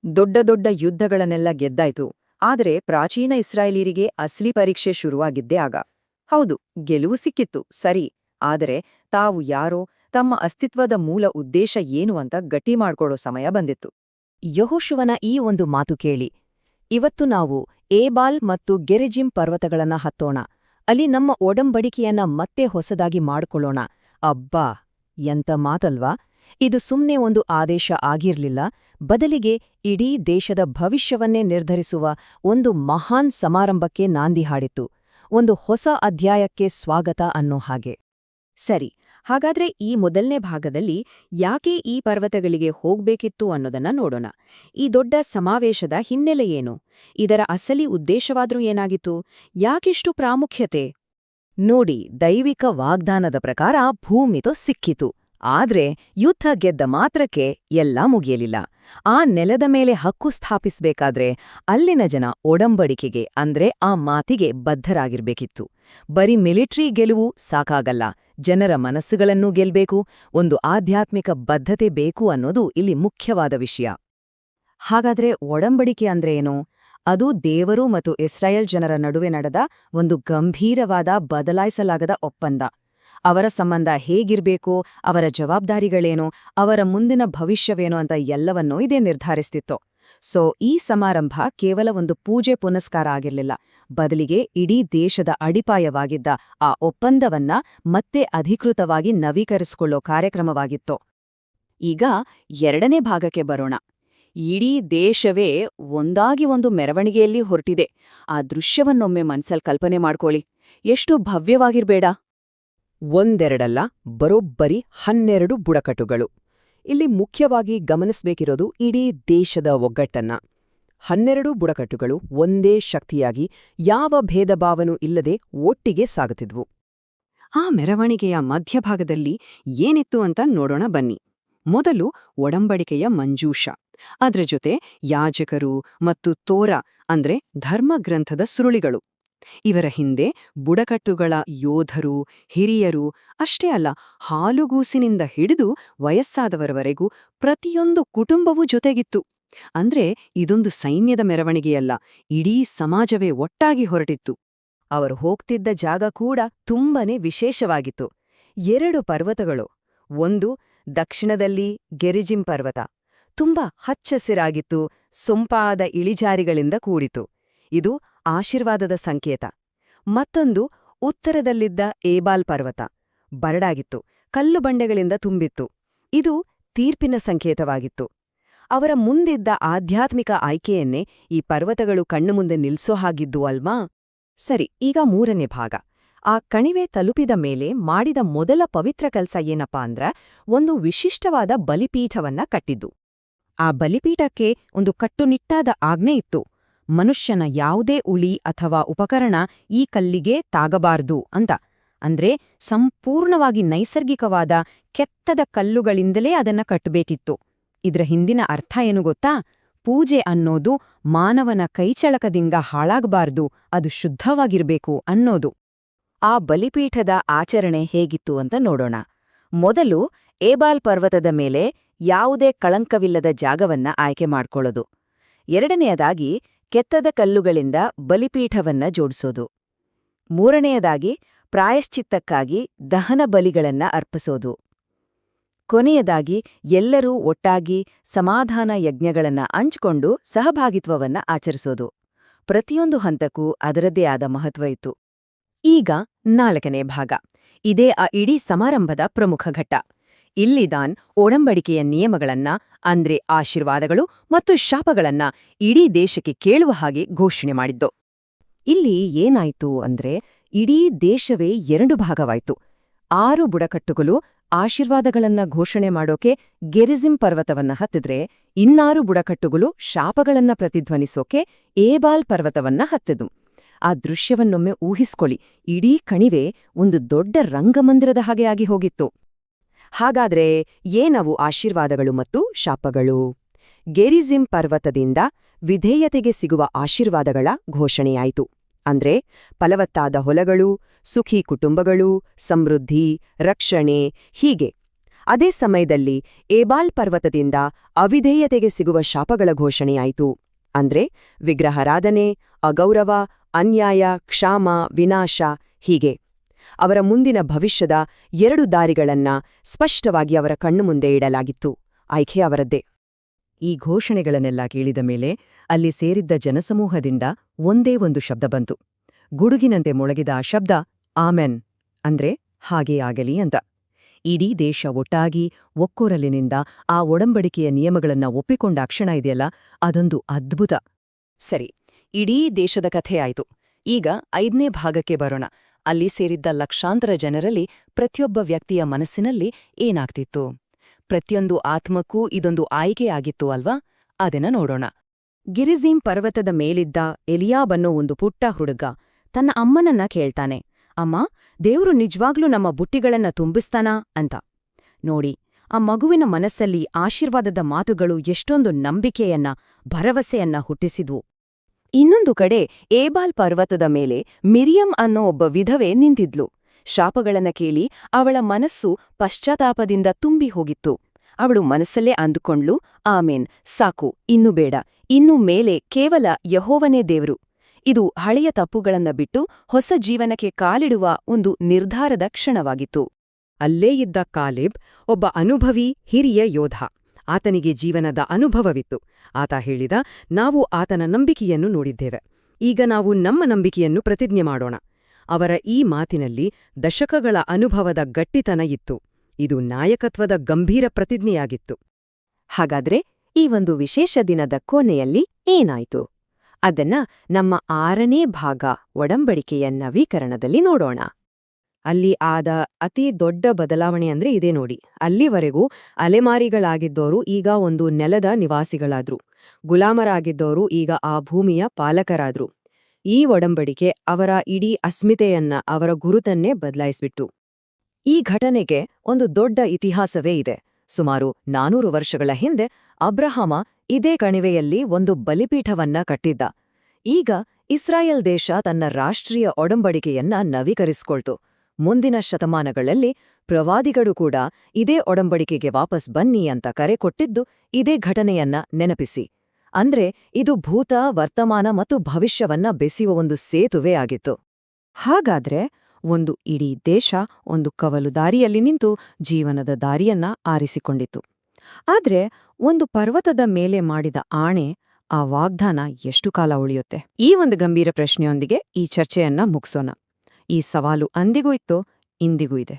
ದೊಡ್ಡ ದೊಡ್ಡ ಯುದ್ಧಗಳನ್ನೆಲ್ಲ ಗೆದ್ದಾಯ್ತು. ಆದರೆ ಪ್ರಾಚೀನ ಇಸ್ರಾಯೇಲಿಯರಿಗೆ ಅಸಲಿ ಪರೀಕ್ಷೆ ಶುರುವಾಗಿದ್ದೇ ಆಗ. ಹೌದು, ಗೆಲುವು ಸಿಕ್ಕಿತ್ತು ಸರಿ, ಆದರೆ ತಾವು ಯಾರೋ, ತಮ್ಮ ಅಸ್ತಿತ್ವದ ಮೂಲ ಉದ್ದೇಶ ಏನು ಅಂತ ಗಟ್ಟಿ ಮಾಡ್ಕೊಳ್ಳೋ ಸಮಯ ಬಂದಿತ್ತು. ಯೆಹೋಶುವನ ಈ ಒಂದು ಮಾತು ಕೇಳಿ, ಇವತ್ತು ನಾವು ಏಬಾಲ್ ಮತ್ತು ಗೆರಿಜಿಮ್ ಪರ್ವತಗಳನ್ನ ಹತ್ತೋಣ, ಅಲ್ಲಿ ನಮ್ಮ ಒಡಂಬಡಿಕೆಯನ್ನ ಮತ್ತೆ ಹೊಸದಾಗಿ ಮಾಡ್ಕೊಳ್ಳೋಣ. ಅಬ್ಬಾ, ಎಂತ ಮಾತಲ್ವಾ? ಇದು ಸುಮ್ನೆ ಒಂದು ಆದೇಶ ಆಗಿರ್ಲಿಲ್ಲ, ಬದಲಿಗೆ ಇಡೀ ದೇಶದ ಭವಿಷ್ಯವನ್ನೇ ನಿರ್ಧರಿಸುವ ಒಂದು ಮಹಾನ್ ಸಮಾರಂಭಕ್ಕೆ ನಾಂದಿ ಹಾಡಿತು, ಒಂದು ಹೊಸ ಅಧ್ಯಾಯಕ್ಕೆ ಸ್ವಾಗತ ಅನ್ನೋ ಹಾಗೆ. ಸರಿ, ಹಾಗಾದ್ರೆ ಈ ಮೊದಲನೇ ಭಾಗದಲ್ಲಿ ಯಾಕೆ ಈ ಪರ್ವತಗಳಿಗೆ ಹೋಗ್ಬೇಕಿತ್ತು ಅನ್ನೋದನ್ನ ನೋಡೋಣ. ಈ ದೊಡ್ಡ ಸಮಾವೇಶದ ಹಿನ್ನೆಲೆ ಏನು? ಇದರ ಅಸಲಿ ಉದ್ದೇಶವಾದ್ರೂ ಏನಾಗಿತ್ತು? ಯಾಕಿಷ್ಟು ಪ್ರಾಮುಖ್ಯತೆ? ನೋಡಿ, ದೈವಿಕ ವಾಗ್ದಾನದ ಪ್ರಕಾರ ಭೂಮಿತೋ ಸಿಕ್ಕಿತು. ಆದ್ರೆ ಯುದ್ಧ ಗೆದ್ದ ಮಾತ್ರಕ್ಕೆ ಎಲ್ಲಾ ಮುಗಿಯಲಿಲ್ಲ. ಆ ನೆಲದ ಮೇಲೆ ಹಕ್ಕು ಸ್ಥಾಪಿಸ್ಬೇಕಾದ್ರೆ ಅಲ್ಲಿನ ಜನ ಒಡಂಬಡಿಕೆಗೆ ಅಂದ್ರೆ ಆ ಮಾತಿಗೆ ಬದ್ಧರಾಗಿರ್ಬೇಕಿತ್ತು. ಬರೀ ಮಿಲಿಟರಿ ಗೆಲುವು ಸಾಕಾಗಲ್ಲ, ಜನರ ಮನಸ್ಸುಗಳನ್ನೂ ಗೆಲ್ಬೇಕು, ಒಂದು ಆಧ್ಯಾತ್ಮಿಕ ಬದ್ಧತೆ ಬೇಕು ಅನ್ನೋದು ಇಲ್ಲಿ ಮುಖ್ಯವಾದ ವಿಷಯ. ಹಾಗಾದ್ರೆ ಒಡಂಬಡಿಕೆ ಅಂದ್ರೆ ಏನು? ಅದು ದೇವರು ಮತ್ತು ಇಸ್ರಾಯೇಲ್ ಜನರ ನಡುವೆ ನಡೆದ ಒಂದು ಗಂಭೀರವಾದ ಬದಲಾಯಿಸಲಾಗದ ಒಪ್ಪಂದ. ಅವರ ಸಂಬಂಧ ಹೇಗಿರ್ಬೇಕು, ಅವರ ಜವಾಬ್ದಾರಿಗಳೇನು, ಅವರ ಮುಂದಿನ ಭವಿಷ್ಯವೇನು ಅಂತ ಎಲ್ಲವನ್ನೂ ಇದೇ ನಿರ್ಧರಿಸ್ತಿತ್ತು. ಸೊ ಈ ಸಮಾರಂಭ ಕೇವಲ ಒಂದು ಪೂಜೆ ಪುನಸ್ಕಾರ ಆಗಿರ್ಲಿಲ್ಲ, ಬದಲಿಗೆ ಇಡೀ ದೇಶದ ಅಡಿಪಾಯವಾಗಿದ್ದ ಆ ಒಪ್ಪಂದವನ್ನ ಮತ್ತೆ ಅಧಿಕೃತವಾಗಿ ನವೀಕರಿಸಿಕೊಳ್ಳೋ ಕಾರ್ಯಕ್ರಮವಾಗಿತ್ತು. ಈಗ ಎರಡನೇ ಭಾಗಕ್ಕೆ ಬರೋಣ. ಇಡೀ ದೇಶವೇ ಒಂದಾಗಿ ಒಂದು ಮೆರವಣಿಗೆಯಲ್ಲಿ ಹೊರಟಿದೆ. ಆ ದೃಶ್ಯವನ್ನೊಮ್ಮೆ ಮನ್ಸಲ್ಲಿ ಕಲ್ಪನೆ ಮಾಡ್ಕೊಳ್ಳಿ. ಎಷ್ಟು ಭವ್ಯವಾಗಿರ್ಬೇಡ? ಒಂದೆರಡಲ್ಲ, ಬರೋಬ್ಬರಿ 12 ಬುಡಕಟ್ಟುಗಳು. ಇಲ್ಲಿ ಮುಖ್ಯವಾಗಿ ಗಮನಿಸಬೇಕಿರೋದು ಇಡೀ ದೇಶದ ಒಗ್ಗಟ್ಟನ್ನ. 12 ಬುಡಕಟ್ಟುಗಳು ಒಂದೇ ಶಕ್ತಿಯಾಗಿ ಯಾವ ಭೇದಭಾವನೂ ಇಲ್ಲದೆ ಒಟ್ಟಿಗೆ ಸಾಗುತ್ತಿದ್ವು. ಆ ಮೆರವಣಿಗೆಯ ಮಧ್ಯಭಾಗದಲ್ಲಿ ಏನಿತ್ತು ಅಂತ ನೋಡೋಣ ಬನ್ನಿ. ಮೊದಲು ಒಡಂಬಡಿಕೆಯ ಮಂಜೂಷ, ಅದ್ರ ಜೊತೆ ಯಾಜಕರು ಮತ್ತು ತೋರ ಅಂದ್ರೆ ಧರ್ಮಗ್ರಂಥದ ಸುರುಳಿಗಳು. ಇವರ ಹಿಂದೆ ಬುಡಕಟ್ಟುಗಳ ಯೋಧರು, ಹಿರಿಯರು, ಅಷ್ಟೇ ಅಲ್ಲ, ಹಾಲುಗೂಸಿನಿಂದ ಹಿಡಿದು ವಯಸ್ಸಾದವರವರೆಗೂ ಪ್ರತಿಯೊಂದು ಕುಟುಂಬವೂ ಜೊತೆಗಿತ್ತು. ಅಂದ್ರೆ ಇದೊಂದು ಸೈನ್ಯದ ಮೆರವಣಿಗೆಯಲ್ಲ, ಇಡೀ ಸಮಾಜವೇ ಒಟ್ಟಾಗಿ ಹೊರಟಿತ್ತು. ಅವರು ಹೋಗ್ತಿದ್ದ ಜಾಗ ಕೂಡ ತುಂಬನೇ ವಿಶೇಷವಾಗಿತ್ತು. 2 ಪರ್ವತಗಳು. ಒಂದು ದಕ್ಷಿಣದಲ್ಲಿ ಗೆರಿಜಿಮ್ ಪರ್ವತ, ತುಂಬಾ ಹಚ್ಚಸಿರಾಗಿತ್ತು, ಸೊಂಪಾದ ಇಳಿಜಾರಿಗಳಿಂದ ಕೂಡಿತು. ಇದು ಆಶೀರ್ವಾದದ ಸಂಕೇತ. ಮತ್ತೊಂದು ಉತ್ತರದಲ್ಲಿದ್ದ ಏಬಾಲ್ ಪರ್ವತ, ಬರಡಾಗಿತ್ತು, ಕಲ್ಲು ಬಂಡೆಗಳಿಂದ ತುಂಬಿತ್ತು. ಇದು ತೀರ್ಪಿನ ಸಂಕೇತವಾಗಿತ್ತು. ಅವರ ಮುಂದಿದ್ದ ಆಧ್ಯಾತ್ಮಿಕ ಆಯ್ಕೆಯನ್ನೇ ಈ ಪರ್ವತಗಳು ಕಣ್ಣು ಮುಂದೆ ನಿಲ್ಸೋ ಹಾಗಿದ್ದು ಅಲ್ವಾ? ಸರಿ, ಈಗ 3ನೇ ಭಾಗ. ಆ ಕಣಿವೆ ತಲುಪಿದ ಮೇಲೆ ಮಾಡಿದ ಮೊದಲ ಪವಿತ್ರ ಕೆಲಸ ಏನಪ್ಪಾ ಅಂದ್ರ, ಒಂದು ವಿಶಿಷ್ಟವಾದ ಬಲಿಪೀಠವನ್ನ ಕಟ್ಟಿದ್ದು. ಆ ಬಲಿಪೀಠಕ್ಕೆ ಒಂದು ಕಟ್ಟುನಿಟ್ಟಾದ ಆಜ್ಞೆ ಇತ್ತು. ಮನುಷ್ಯನ ಯಾವುದೇ ಉಳಿ ಅಥವಾ ಉಪಕರಣ ಈ ಕಲ್ಲಿಗೆ ತಾಗಬಾರ್ದು ಅಂತ. ಅಂದ್ರೆ ಸಂಪೂರ್ಣವಾಗಿ ನೈಸರ್ಗಿಕವಾದ ಕೆತ್ತದ ಕಲ್ಲುಗಳಿಂದಲೇ ಅದನ್ನ ಕಟ್ಟಬೇಕಿತ್ತು. ಇದ್ರ ಹಿಂದಿನ ಅರ್ಥ ಏನು ಗೊತ್ತಾ? ಪೂಜೆ ಅನ್ನೋದು ಮಾನವನ ಕೈಚಳಕದಿಂದ ಹಾಳಾಗಬಾರ್ದು, ಅದು ಶುದ್ಧವಾಗಿರ್ಬೇಕು ಅನ್ನೋದು. ಆ ಬಲಿಪೀಠದ ಆಚರಣೆ ಹೇಗಿತ್ತು ಅಂತ ನೋಡೋಣ. ಮೊದಲು ಏಬಾಲ್ ಪರ್ವತದ ಮೇಲೆ ಯಾವುದೇ ಕಳಂಕವಿಲ್ಲದ ಜಾಗವನ್ನ ಆಯ್ಕೆ ಮಾಡ್ಕೊಳ್ಳೋದು. ಎರಡನೆಯದಾಗಿ ಕೆತ್ತದ ಕಲ್ಲುಗಳಿಂದ ಬಲಿಪೀಠವನ್ನ ಜೋಡಿಸೋದು. ಮೂರನೆಯದಾಗಿ ಪ್ರಾಯಶ್ಚಿತ್ತಕ್ಕಾಗಿ ದಹನ ಬಲಿಗಳನ್ನ ಅರ್ಪಿಸೋದು. ಕೊನೆಯದಾಗಿ ಎಲ್ಲರೂ ಒಟ್ಟಾಗಿ ಸಮಾಧಾನ ಯಜ್ಞಗಳನ್ನ ಹಂಚಿಕೊಂಡು ಸಹಭಾಗಿತ್ವವನ್ನ ಆಚರಿಸೋದು. ಪ್ರತಿಯೊಂದು ಹಂತಕ್ಕೂ ಅದರದ್ದೇ ಆದ ಮಹತ್ವ ಇತ್ತು. ಈಗ 4ನೇ ಭಾಗ. ಇದೇ ಆ ಇಡೀ ಸಮಾರಂಭದ ಪ್ರಮುಖ ಘಟ್ಟ. ಇಲ್ಲಿದಾನ್ ಒಡಂಬಡಿಕೆಯ ನಿಯಮಗಳನ್ನ, ಅಂದ್ರೆ ಆಶೀರ್ವಾದಗಳು ಮತ್ತು ಶಾಪಗಳನ್ನ ಇಡೀ ದೇಶಕ್ಕೆ ಕೇಳುವ ಹಾಗೆ ಘೋಷಣೆ ಮಾಡಿದ್ದು. ಇಲ್ಲಿ ಏನಾಯ್ತು ಅಂದ್ರೆ, ಇಡೀ ದೇಶವೇ 2 ಭಾಗವಾಯ್ತು. 6 ಬುಡಕಟ್ಟುಗಳು ಆಶೀರ್ವಾದಗಳನ್ನ ಘೋಷಣೆ ಮಾಡೋಕೆ ಗೆರಿಜಿಮ್ ಪರ್ವತವನ್ನ ಹತ್ತಿದ್ರೆ, 6 ಬುಡಕಟ್ಟುಗಳು ಶಾಪಗಳನ್ನ ಪ್ರತಿಧ್ವನಿಸೋಕೆ ಏಬಾಲ್ ಪರ್ವತವನ್ನ ಹತ್ತಿದ್ವು. ಆ ದೃಶ್ಯವನ್ನೊಮ್ಮೆ ಊಹಿಸ್ಕೊಳ್ಳಿ. ಇಡೀ ಕಣಿವೆ ಒಂದು ದೊಡ್ಡ ರಂಗಮಂದಿರದ ಹಾಗೆ ಆಗಿ ಹೋಗಿತ್ತು. ಹಾಗಾದ್ರೆ ಏನವು ಆಶೀರ್ವಾದಗಳು ಮತ್ತು ಶಾಪಗಳು? ಗೆರಿಜಿಮ್ ಪರ್ವತದಿಂದ ವಿಧೇಯತೆಗೆ ಸಿಗುವ ಆಶೀರ್ವಾದಗಳ ಘೋಷಣೆಯಾಯಿತು. ಅಂದ್ರೆ ಫಲವತ್ತಾದ ಹೊಲಗಳು, ಸುಖಿ ಕುಟುಂಬಗಳು, ಸಮೃದ್ಧಿ, ರಕ್ಷಣೆ, ಹೀಗೆ. ಅದೇ ಸಮಯದಲ್ಲಿ ಏಬಾಲ್ ಪರ್ವತದಿಂದ ಅವಿಧೇಯತೆಗೆ ಸಿಗುವ ಶಾಪಗಳ ಘೋಷಣೆಯಾಯಿತು. ಅಂದ್ರೆ ವಿಗ್ರಹಾರಾಧನೆ, ಅಗೌರವ, ಅನ್ಯಾಯ, ಕ್ಷಾಮ, ವಿನಾಶ ಹೀಗೆ. ಅವರ ಮುಂದಿನ ಭವಿಷ್ಯದ 2 ದಾರಿಗಳನ್ನ ಸ್ಪಷ್ಟವಾಗಿ ಅವರ ಕಣ್ಣು ಮುಂದೆ ಇಡಲಾಗಿತ್ತು. ಆಯ್ಕೆ ಅವರದ್ದೇ. ಈ ಘೋಷಣೆಗಳನ್ನೆಲ್ಲ ಕೇಳಿದ ಮೇಲೆ ಅಲ್ಲಿ ಸೇರಿದ್ದ ಜನಸಮೂಹದಿಂದ ಒಂದೇ ಒಂದು ಶಬ್ದ ಬಂತು. ಗುಡುಗಿನಂತೆ ಮೊಳಗಿದ ಆ ಶಬ್ದ ಆಮೆನ್, ಅಂದ್ರೆ ಹಾಗೇ ಆಗಲಿ ಅಂತ. ಇಡೀ ದೇಶ ಒಟ್ಟಾಗಿ ಒಕ್ಕೊರಲಿನಿಂದ ಆ ಒಡಂಬಡಿಕೆಯ ನಿಯಮಗಳನ್ನ ಒಪ್ಪಿಕೊಂಡ ಕ್ಷಣ ಇದೆಯಲ್ಲ, ಅದೊಂದು ಅದ್ಭುತ. ಸರಿ, ಇಡೀ ದೇಶದ ಕಥೆ ಆಯ್ತು. ಈಗ 5ನೇ ಭಾಗಕ್ಕೆ ಬರೋಣ. ಅಲ್ಲಿ ಸೇರಿದ್ದ ಲಕ್ಷಾಂತರ ಜನರಲ್ಲಿ ಪ್ರತಿಯೊಬ್ಬ ವ್ಯಕ್ತಿಯ ಮನಸ್ಸಿನಲ್ಲಿ ಏನಾಗ್ತಿತ್ತು? ಪ್ರತಿಯೊಂದು ಆತ್ಮಕ್ಕೂ ಇದೊಂದು ಆಯ್ಕೆಯಾಗಿತ್ತು ಅಲ್ವಾ? ಅದನ್ನ ನೋಡೋಣ. ಗಿರಿಜೀಮ್ ಪರ್ವತದ ಮೇಲಿದ್ದ ಎಲಿಯಾಬ್ ಅನ್ನೋ ಒಂದು ಪುಟ್ಟ ಹುಡುಗ ತನ್ನ ಅಮ್ಮನನ್ನ ಕೇಳ್ತಾನೆ, ಅಮ್ಮ, ದೇವ್ರು ನಿಜ್ವಾಗ್ಲೂ ನಮ್ಮ ಬುಟ್ಟಿಗಳನ್ನ ತುಂಬಿಸ್ತಾನಾ ಅಂತ. ನೋಡಿ, ಆ ಮಗುವಿನ ಮನಸ್ಸಲ್ಲಿ ಆಶೀರ್ವಾದದ ಮಾತುಗಳು ಎಷ್ಟೊಂದು ನಂಬಿಕೆಯನ್ನ, ಭರವಸೆಯನ್ನ ಹುಟ್ಟಿಸಿದ್ವು. ಇನ್ನೊಂದು ಕಡೆ ಏಬಾಲ್ ಪರ್ವತದ ಮೇಲೆ ಮಿರಿಯಂ ಅನ್ನೋ ಒಬ್ಬ ವಿಧವೆ ನಿಂತಿದ್ಲು. ಶಾಪಗಳನ್ನ ಕೇಳಿ ಅವಳ ಮನಸ್ಸು ಪಶ್ಚಾತ್ತಾಪದಿಂದ ತುಂಬಿ ಹೋಗಿತ್ತು. ಅವಳು ಮನಸ್ಸಲ್ಲೇ ಅಂದುಕೊಂಡ್ಲು, ಆಮೇನ್, ಸಾಕು, ಇನ್ನು ಬೇಡ, ಇನ್ನು ಮೇಲೆ ಕೇವಲ ಯೆಹೋವನೇ ದೇವ್ರು. ಇದು ಹಳೆಯ ತಪ್ಪುಗಳನ್ನ ಬಿಟ್ಟು ಹೊಸ ಜೀವನಕ್ಕೆ ಕಾಲಿಡುವ ಒಂದು ನಿರ್ಧಾರದ ಕ್ಷಣವಾಗಿತ್ತು. ಅಲ್ಲೇ ಇದ್ದ ಕಾಲೇಬ್ ಒಬ್ಬ ಅನುಭವಿ ಹಿರಿಯ ಯೋಧ. ಆತನಿಗೆ ಜೀವನದ ಅನುಭವವಿತ್ತು. ಆತ ಹೇಳಿದ, ನಾವು ಆತನ ನಂಬಿಕೆಯನ್ನು ನೋಡಿದ್ದೇವೆ. ಈಗ ನಾವು ನಮ್ಮ ನಂಬಿಕೆಯನ್ನು ಪ್ರತಿಜ್ಞೆ ಮಾಡೋಣ. ಅವರ ಈ ಮಾತಿನಲ್ಲಿ ದಶಕಗಳ ಅನುಭವದ ಗಟ್ಟಿತನ ಇತ್ತು. ಇದು ನಾಯಕತ್ವದ ಗಂಭೀರ ಪ್ರತಿಜ್ಞೆಯಾಗಿತ್ತು. ಹಾಗಾದ್ರೆ ಈ ಒಂದು ವಿಶೇಷ ದಿನದ ಕೊನೆಯಲ್ಲಿ ಏನಾಯ್ತು? ಅದನ್ನ ನಮ್ಮ 6ನೇ ಭಾಗ ಒಡಂಬಡಿಕೆಯ ನವೀಕರಣದಲ್ಲಿ ನೋಡೋಣ. ಅಲ್ಲಿ ಆದ ಅತಿ ದೊಡ್ಡ ಬದಲಾವಣೆ ಅಂದ್ರೆ ಇದೇ ನೋಡಿ. ಅಲ್ಲಿವರೆಗೂ ಅಲೆಮಾರಿಗಳಾಗಿದ್ದೋರು ಈಗ ಒಂದು ನೆಲದ ನಿವಾಸಿಗಳಾದ್ರು. ಗುಲಾಮರಾಗಿದ್ದೋರು ಈಗ ಆ ಭೂಮಿಯ ಪಾಲಕರಾದ್ರು. ಈ ಒಡಂಬಡಿಕೆ ಅವರ ಇಡೀ ಅಸ್ಮಿತೆಯನ್ನ, ಅವರ ಗುರುತನ್ನೇ ಬದಲಾಯಿಸ್ಬಿಟ್ಟು. ಈ ಘಟನೆಗೆ ಒಂದು ದೊಡ್ಡ ಇತಿಹಾಸವೇ ಇದೆ. ಸುಮಾರು 400 ವರ್ಷಗಳ ಹಿಂದೆ ಅಬ್ರಹಾಮ ಇದೇ ಕಣಿವೆಯಲ್ಲಿ ಒಂದು ಬಲಿಪೀಠವನ್ನ ಕಟ್ಟಿದ್ದ. ಈಗ ಇಸ್ರಾಯೇಲ್ ದೇಶ ತನ್ನ ರಾಷ್ಟ್ರೀಯ ಒಡಂಬಡಿಕೆಯನ್ನ ನವೀಕರಿಸ್ಕೊಳ್ತು. ಮುಂದಿನ ಶತಮಾನಗಳಲ್ಲಿ ಪ್ರವಾದಿಗಳು ಕೂಡ ಇದೇ ಒಡಂಬಡಿಕೆಗೆ ವಾಪಸ್ ಬನ್ನಿ ಅಂತ ಕರೆ ಕೊಟ್ಟಿದ್ದು ಇದೇ ಘಟನೆಯನ್ನ ನೆನಪಿಸಿ. ಅಂದ್ರೆ ಇದು ಭೂತ, ವರ್ತಮಾನ ಮತ್ತು ಭವಿಷ್ಯವನ್ನ ಬೆಸೆಯುವ ಒಂದು ಸೇತುವೆ ಆಗಿತ್ತು. ಹಾಗಾದ್ರೆ ಒಂದು ಇಡೀ ದೇಶ ಒಂದು ಕವಲು ದಾರಿಯಲ್ಲಿ ನಿಂತು ಜೀವನದ ದಾರಿಯನ್ನ ಆರಿಸಿಕೊಂಡಿತು. ಆದ್ರೆ ಒಂದು ಪರ್ವತದ ಮೇಲೆ ಮಾಡಿದ ಆಣೆ, ಆ ವಾಗ್ದಾನ ಎಷ್ಟು ಕಾಲ ಉಳಿಯುತ್ತೆ? ಈ ಒಂದು ಗಂಭೀರ ಪ್ರಶ್ನೆಯೊಂದಿಗೆ ಈ ಚರ್ಚೆಯನ್ನ ಮುಗಿಸೋಣ. ಈ ಸವಾಲು ಅಂದಿಗೂ ಇತ್ತು, ಇಂದಿಗೂ ಇದೆ.